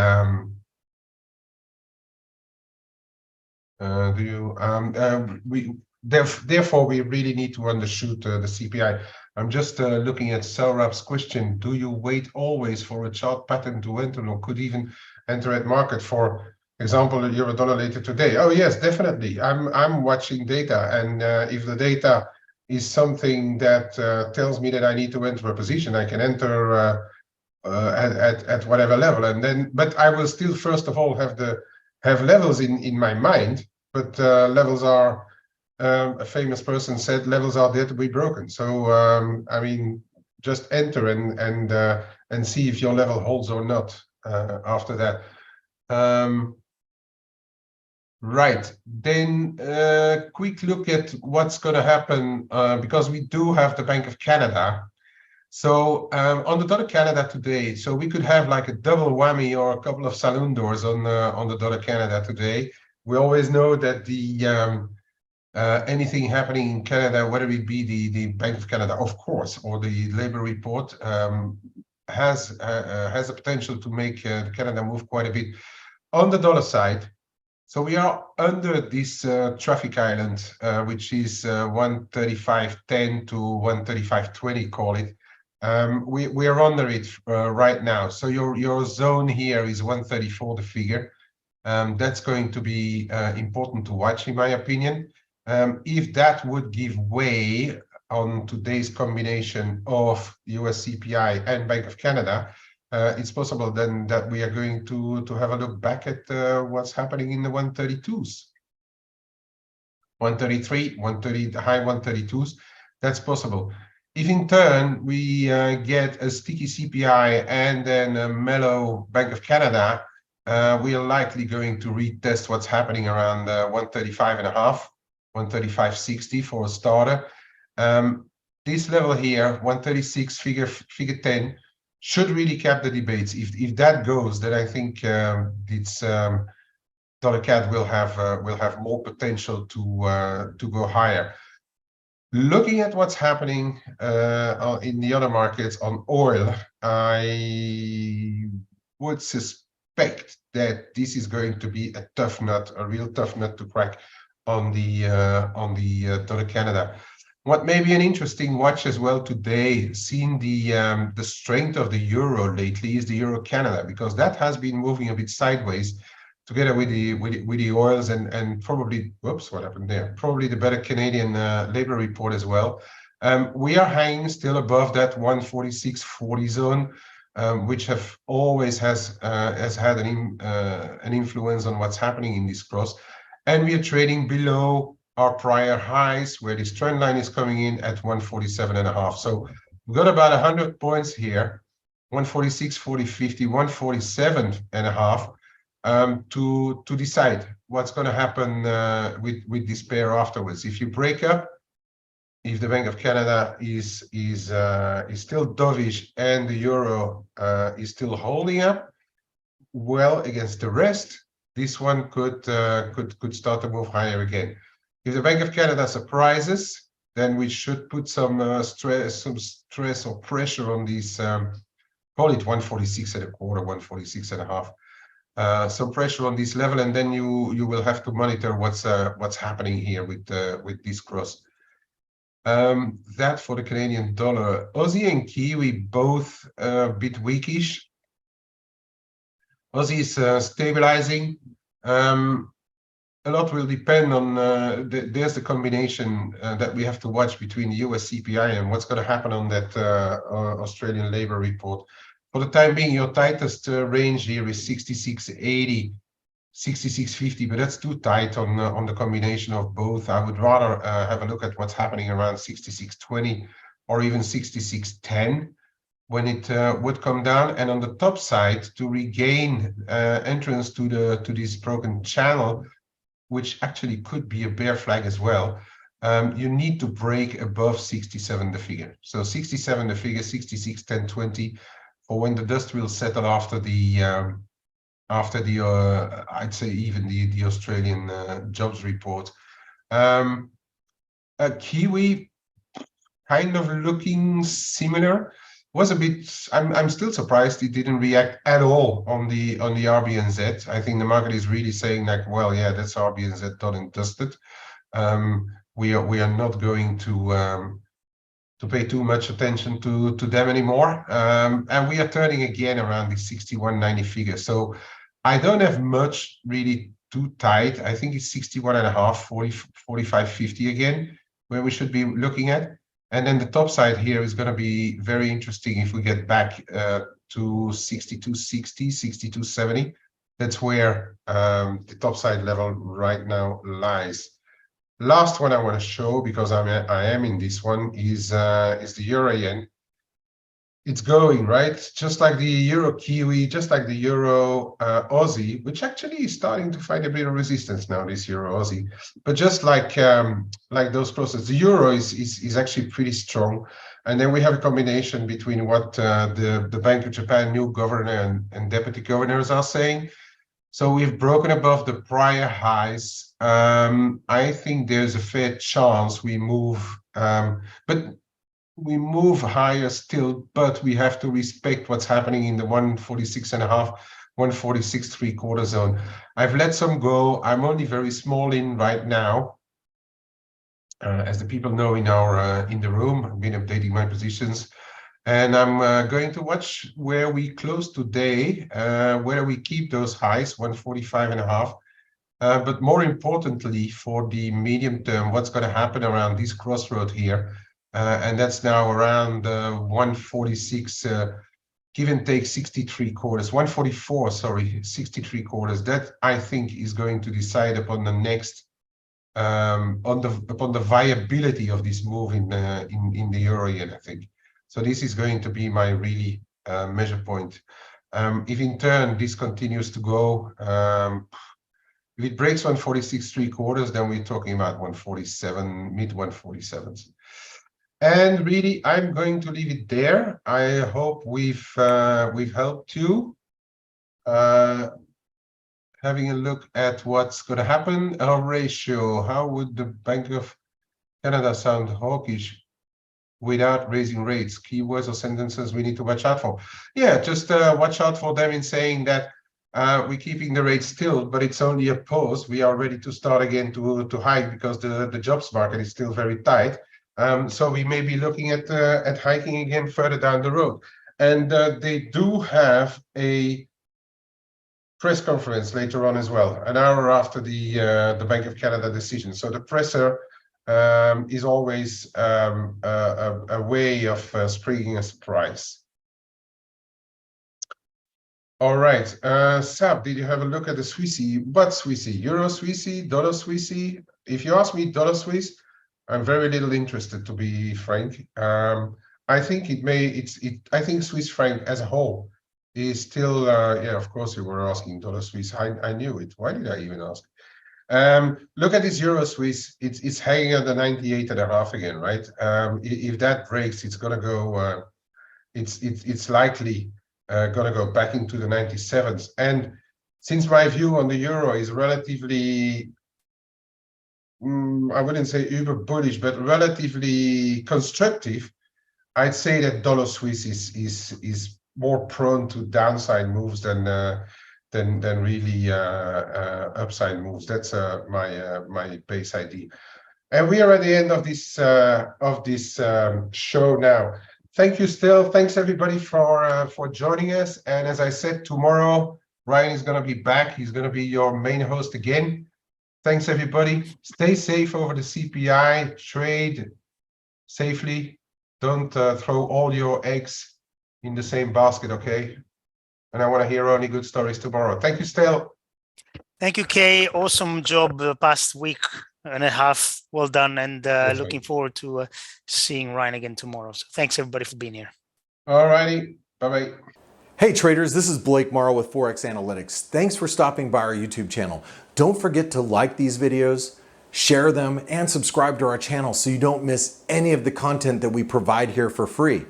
therefore we really need to undershoot the CPI. I'm just looking at Selrap's question. Do you wait always for a chart pattern to enter, or could even enter at market, for example, the euro dollar later today? Oh yes, definitely. I'm watching data, and if the data is something that tells me that I need to enter a position, I can enter at whatever level, and then, but I will still first of all have levels in my mind. But levels are, a famous person said, levels are there to be broken. So I mean, just enter and see if your level holds or not after that. Right, then quick look at what's going to happen, because we do have the Bank of Canada. So on the dollar Canada today, so we could have like a double whammy or a couple of saloon doors on the dollar Canada today. We always know that the anything happening in Canada, whether it be the Bank of Canada, of course, or the labor report, has a potential to make Canada move quite a bit. On the dollar side, so we are under this traffic island, which is 135.10 to 135.20, call it. We are under it right now. So your zone here is 134, the figure. That's going to be important to watch, in my opinion. If that would give way on today's combination of US CPI and Bank of Canada, it's possible then that we are going to have a look back at what's happening in the 132s. 133, 130, the high 132s, that's possible. If in turn we get a sticky CPI and then a mellow Bank of Canada, we are likely going to retest what's happening around 135.5, 135.60 for a starter. This level here, 136, figure 10, should really cap the debates. If that goes, then I think it's dollar CAD will have more potential to go higher. Looking at what's happening in the other markets on oil, I would suspect that this is going to be a tough nut, a real tough nut to crack on the dollar Canada. What may be an interesting watch as well today, seeing the strength of the euro lately, is the euro Canada, because that has been moving a bit sideways together with the oils and probably, whoops, what happened there? Probably the better Canadian labor report as well. We are hanging still above that 146.40 zone, which always has had an influence on what's happening in this cross, and we are trading below our prior highs, where this trend line is coming in at 147.5. So we've got about 100 points here, 146, 40, 50, 147.5, to decide what's going to happen with this pair afterwards. If you break up, if the Bank of Canada is still dovish and the euro is still holding up well against the rest, this one could start to move higher again. If the Bank of Canada surprises, then we should put some stress or pressure on these. Call it 146 and a quarter, 146 and a half. Some pressure on this level, and then you will have to monitor what's happening here with this cross. That for the Canadian dollar. Aussie and Kiwi both a bit weakish. Aussie is stabilizing. A lot will depend on there's the combination that we have to watch between the US CPI and what's going to happen on that Australian labor report. For the time being, your tightest range here is 66.80, 66.50, but that's too tight on the combination of both. I would rather have a look at what's happening around 66.20 or even 66.10 when it would come down. And on the top side, to regain entrance to this broken channel, which actually could be a bear flag as well, you need to break above 67 the figure. So 67 the figure, 66, 10, 20, for when the dust will settle after the I'd say even the Australian jobs report. Kiwi kind of looking similar. Was a bit. I'm still surprised it didn't react at all on the RBNZ. I think the market is really saying like, well, yeah, that's RBNZ done and dusted. We are not going to pay too much attention to them anymore. And we are turning again around the 61.90 figure. So I don't have much really too tight. I think it's 61.5, 40, 45.50 again, where we should be looking at. And then the top side here is going to be very interesting if we get back to 62.60, 62.70. That's where the top side level right now lies. Last one I want to show, because I am in this one, is the euro yen. It's going right, just like the euro Kiwi, just like the euro Aussie, which actually is starting to find a bit of resistance now, this euro Aussie. But just like those processes, the euro is actually pretty strong. And then we have a combination between what the Bank of Japan new governor and deputy governors are saying. So we've broken above the prior highs. I think there's a fair chance we move, but we move higher still, but we have to respect what's happening in the 146.5, 146.75 zone. I've let some go. I'm only very small in right now. As the people know in the room, I've been updating my positions. And I'm going to watch where we close today, where we keep those highs, 145.5. But more importantly, for the medium term, what's going to happen around this crossroad here? And that's now around 146, give and take 63/4, 144, sorry, 63/4. That I think is going to decide upon the next, upon the viability of this move in the euro yen, I think. So this is going to be my really measure point. If in turn this continues to go, if it breaks 146.75, then we're talking about 147, mid 147s. And really, I'm going to leave it there. I hope we've helped you. Having a look at what's going to happen. Our ratio, how would the Bank of Canada sound hawkish without raising rates? Keywords or sentences we need to watch out for. Yeah, just watch out for them in saying that we're keeping the rates still, but it's only a pause. We are ready to start again to hike because the jobs market is still very tight. So we may be looking at hiking again further down the road. And they do have a press conference later on as well, an hour after the Bank of Canada decision. So the presser is always a way of springing a surprise. All right, Sab, did you have a look at the Swissy? What Swissy? Euro Swissy, dollar Swissy? If you ask me dollar Swiss, I'm very little interested, to be frank. I think I think Swiss franc as a whole is still, yeah, of course you were asking dollar Swiss. I knew it. Why did I even ask? Look at this Euro Swiss. It's hanging at the 98.5 again, right? If that breaks, it's gonna go. It's likely gonna go back into the 97s. And since my view on the euro is relatively, I wouldn't say uber bullish, but relatively constructive, I'd say that dollar Swiss is more prone to downside moves than really upside moves. That's my base idea. And we are at the end of this show now. Thank you still. Thanks everybody for joining us. And as I said, tomorrow Ryan is going to be back. He's going to be your main host again. Thanks everybody. Stay safe over the CPI. Trade safely. Don't throw all your eggs in the same basket, okay? And I want to hear only good stories tomorrow. Thank you, Stel. Thank you, Kay. Awesome job the past week and a half. Well done. And looking forward to seeing Ryan again tomorrow. So thanks everybody for being here. All righty. Bye-bye. Hey traders, this is Blake Morrow with ForexAnalytix. Thanks for stopping by our YouTube channel. Don't forget to like these videos, share them, and subscribe to our channel so you don't miss any of the content that we provide here for free.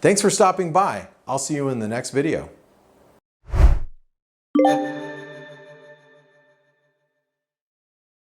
Thanks for stopping by. I'll see you in the next video.